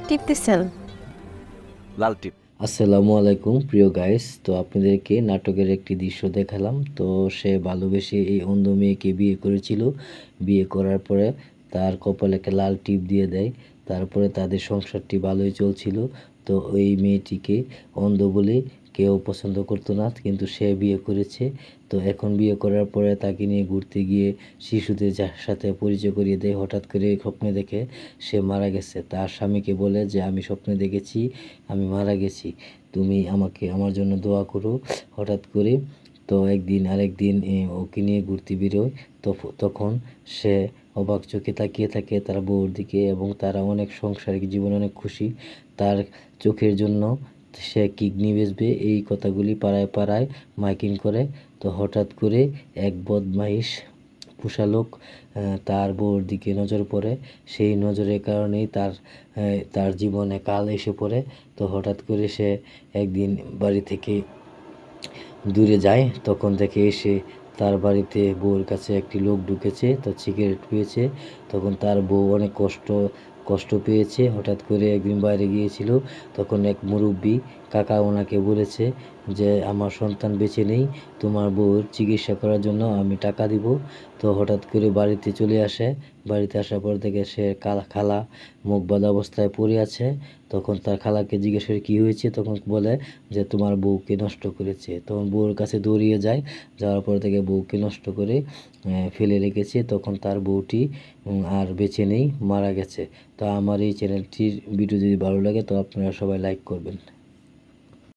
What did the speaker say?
টিপতেছেন? লাল টিপ। আসসালামু আলাইকুম প্রিয় গাইস। তো আপনাদেরকে নাটকের একটি দৃশ্য দেখালাম। তো সে ভালোবেসে এই অন্ধ মেয়েকে বিয়ে করেছিল। বিয়ে করার পরে তার কপালে একটা লাল টিপ দিয়ে দেয়। তারপরে তাদের সংসারটি ভালোই চলছিল। তো ওই মেয়েটিকে অন্ধ বলে কেউ পছন্দ করতো না, কিন্তু সে বিয়ে করেছে। তো এখন বিয়ে করার পরে তাকে নিয়ে ঘুরতে গিয়ে শিশুদের সাথে পরিচয় করিয়ে দেয়। হঠাৎ করে স্বপ্নে দেখে সে মারা গেছে। তার স্বামীকে বলে যে আমি স্বপ্নে দেখেছি আমি মারা গেছি, তুমি আমাকে আমার জন্য দোয়া করো। হঠাৎ করে তো একদিন আরেকদিন ওকে নিয়ে ঘুরতে বেরোয়। তখন সে অবাক চোখে তাকিয়ে থাকে তার বউর দিকে, এবং তারা অনেক সাংসারিক জীবনে অনেক খুশি। তার চোখের জন্য সে কিডনি বেচবে, এই কথাগুলি পাড়ায় পাড়ায় মাইকিং করে। তো হঠাৎ করে এক বদমাইশ পোষা লোক তার বউর দিকে নজর পড়ে। সেই নজরের কারণেই তার জীবনে কাল এসে পড়ে। তো হঠাৎ করে সে একদিন বাড়ি থেকে দূরে যায়, তখন দেখে এসে তার বাড়িতে বউর কাছে একটি লোক ঢুকেছে, তো সিগারেট পেয়েছে। তখন তার বউ অনেক কষ্ট পেয়েছে। হঠাৎ করে একদিন বাইরে গিয়েছিল, তখন এক মুরব্বী কাকা ওনাকে বলেছে যে আমার সন্তান বেঁচে নেই, তোমার বউর চিকিৎসা করার জন্য আমি টাকা দিব। তো হঠাৎ করে বাড়িতে চলে আসে। বাড়িতে আসার পর থেকে সে খালা মুখ বাঁধা অবস্থায় পড়ে আছে। তখন তার খালাকে জিজ্ঞেস করে কী হয়েছে, তখন বলে যে তোমার বউকে নষ্ট করেছে। তখন বউর কাছে দৌড়িয়ে যায়, যাওয়ার পর থেকে বউকে নষ্ট করে ফেলে রেখেছে। তখন তার বউটি আর বেঁচে নেই, মারা গেছে। তো আমার এই চ্যানেলটির ভিডিও যদি ভালো লাগে তো আপনারা সবাই লাইক করবেন।